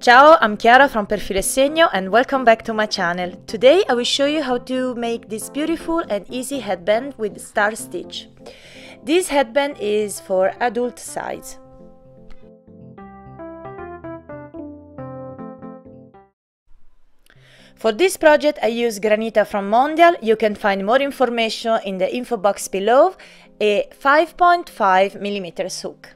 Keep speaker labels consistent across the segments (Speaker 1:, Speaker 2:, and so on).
Speaker 1: Ciao, I'm Chiara from Perfilo e Segno and welcome back to my channel. Today I will show you how to make this beautiful and easy headband with star stitch. This headband is for adult size. For this project I use Granita from Mondial. You can find more information in the info box below. A 5.5mm hook.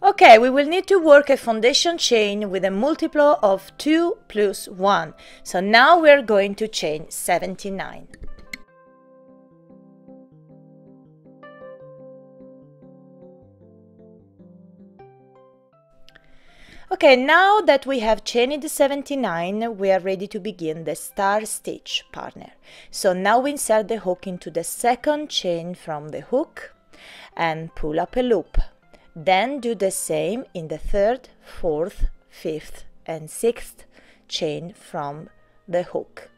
Speaker 1: Okay, we will need to work a foundation chain with a multiple of 2 plus 1. So now we are going to chain 79. Okay, now that we have chained the 79, we are ready to begin the star stitch partner. So now we insert the hook into the second chain from the hook and pull up a loop. Then do the same in the third, fourth, fifth and sixth chain from the hook.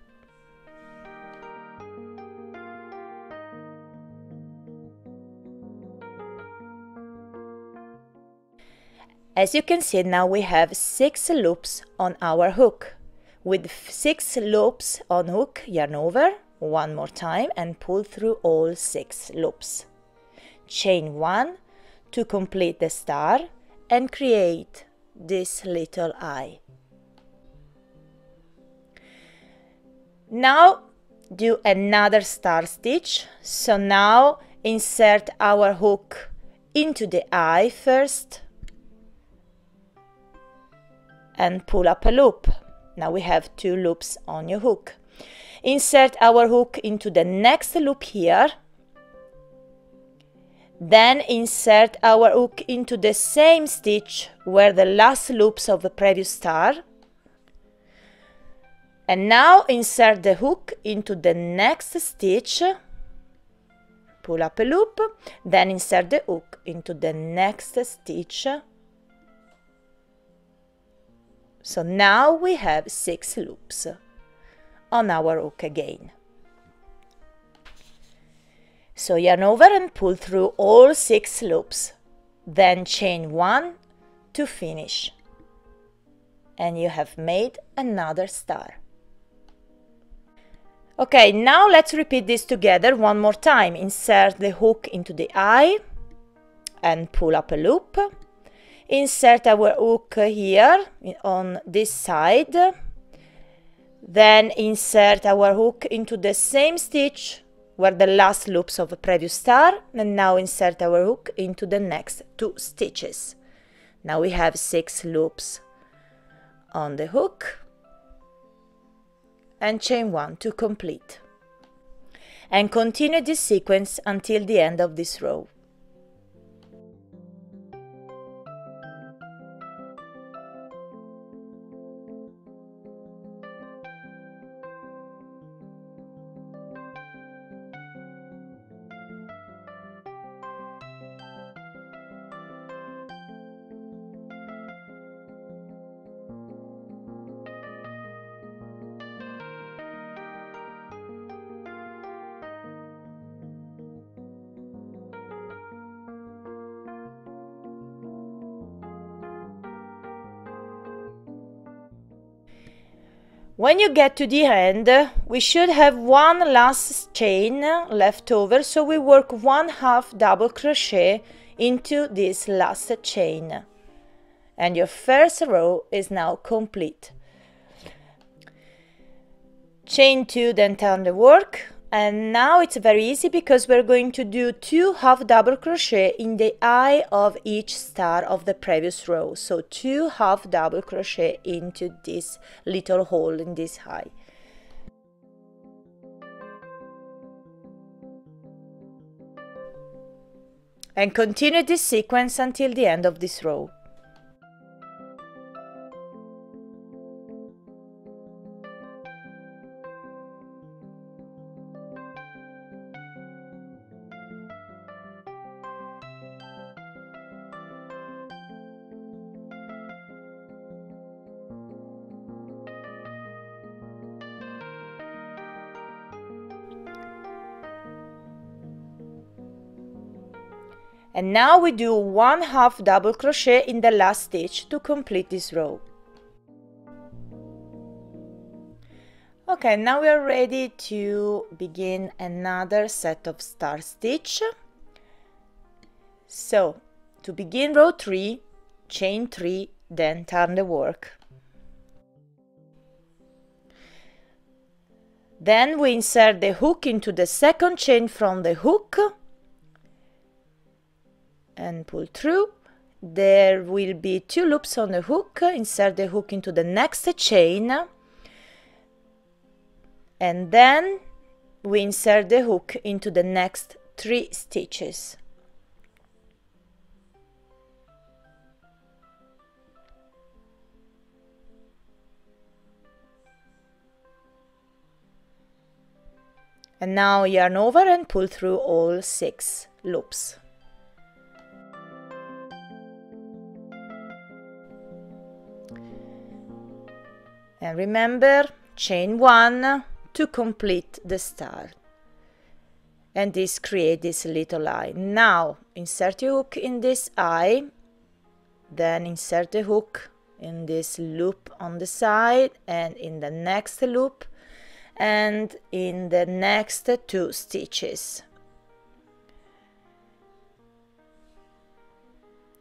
Speaker 1: As you can see, now we have 6 loops on our hook. With 6 loops on hook, yarn over one more time and pull through all 6 loops. Chain 1 to complete the star and create this little eye. Now do another star stitch. So now insert our hook into the eye first and pull up a loop. Now we have 2 loops on your hook. Insert our hook into the next loop here. Then insert our hook into the same stitch where the last loops of the previous star. And now insert the hook into the next stitch, pull up a loop, then insert the hook into the next stitch. So now we have 6 loops on our hook again. So yarn over and pull through all 6 loops, then chain 1 to finish. And you have made another star. Okay, now let's repeat this together one more time. Insert the hook into the eye and pull up a loop. Insert our hook here on this side. Then insert our hook into the same stitch where the last loops of the previous star, and now insert our hook into the next 2 stitches. Now we have 6 loops on the hook and chain 1 to complete. And continue this sequence until the end of this row. When you get to the end, we should have one last chain left over, so we work 1/2 double crochet into this last chain. And your first row is now complete. Chain 2, then turn the work. And now it's very easy because we're going to do 2 half double crochet in the eye of each star of the previous row. So 2 half double crochet into this little hole in this eye. And continue this sequence until the end of this row. And now we do 1/2 double crochet in the last stitch to complete this row. Okay, now we are ready to begin another set of star stitch. So, to begin row 3, chain 3, then turn the work. Then we insert the hook into the second chain from the hook and pull through. There will be 2 loops on the hook. Insert the hook into the next chain, and then we insert the hook into the next 3 stitches. And now yarn over and pull through all 6 loops. And remember, chain 1 to complete the star. And this creates this little eye. Now insert your hook in this eye, then insert the hook in this loop on the side and in the next loop and in the next 2 stitches.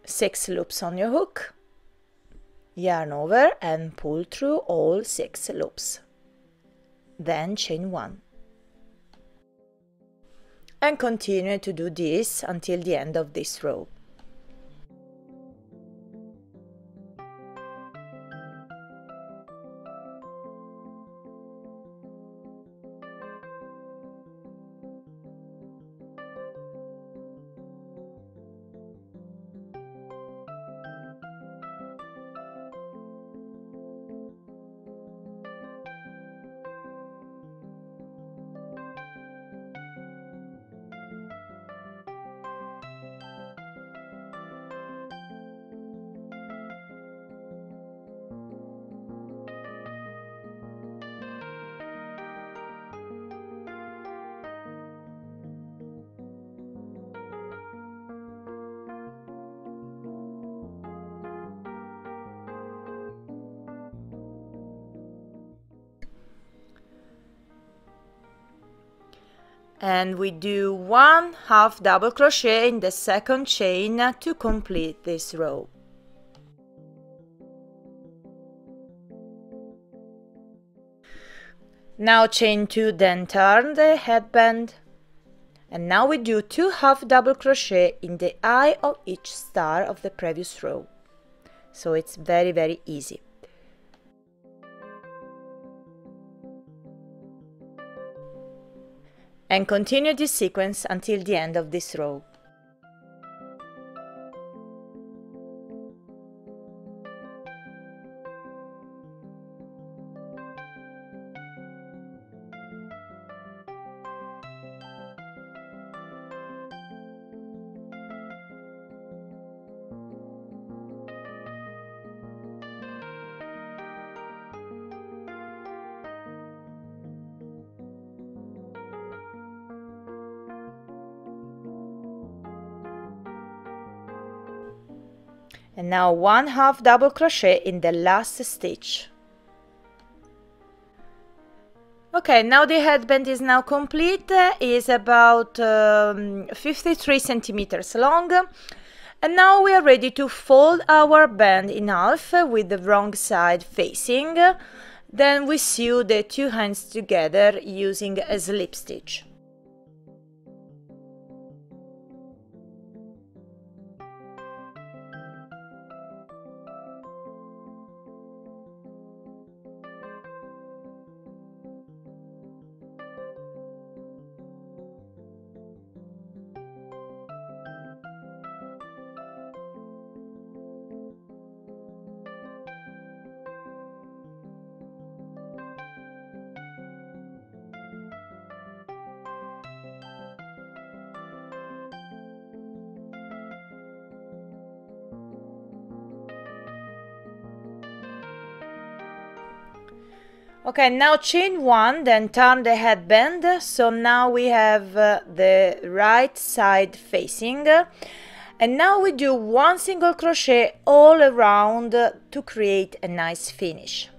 Speaker 1: 6 loops on your hook, yarn over and pull through all 6 loops. Then chain 1. And continue to do this until the end of this row. And we do 1/2 double crochet in the second chain to complete this row. Now chain 2, then turn the headband, and now we do 2/2 double crochet in the eye of each star of the previous row. So it's very easy. And continue this sequence until the end of this row. And now 1/2 double crochet in the last stitch. Okay, now the headband is now complete. Is about 53 centimeters long. And now we are ready to fold our band in half with the wrong side facing. Then we sew the 2 ends together using a slip stitch. Okay, now chain 1, then turn the headband. So now we have the right side facing, And now we do one single crochet all around to create a nice finish.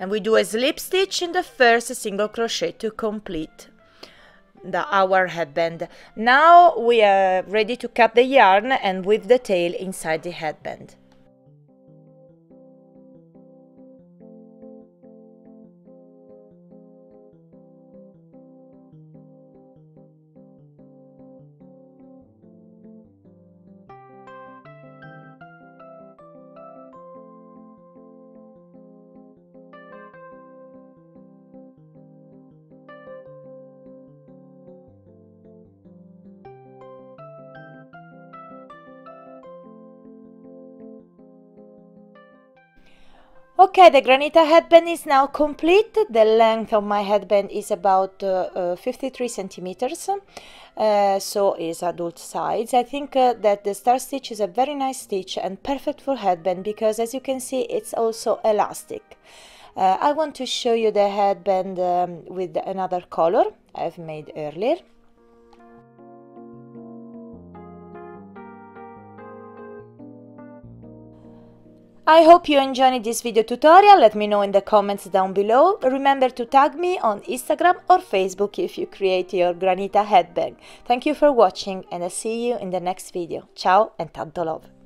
Speaker 1: And we do a slip stitch in the first single crochet to complete our headband. Now we are ready to cut the yarn and weave the tail inside the headband. Okay, the granita headband is now complete. The length of my headband is about 53 centimeters, so is adult size. I think that the star stitch is a very nice stitch and perfect for headband because, as you can see, it's also elastic. I want to show you the headband with another color I've made earlier. I hope you enjoyed this video tutorial. Let me know in the comments down below. Remember to tag me on Instagram or Facebook if you create your granita headband. Thank you for watching and I'll see you in the next video. Ciao and tanto love!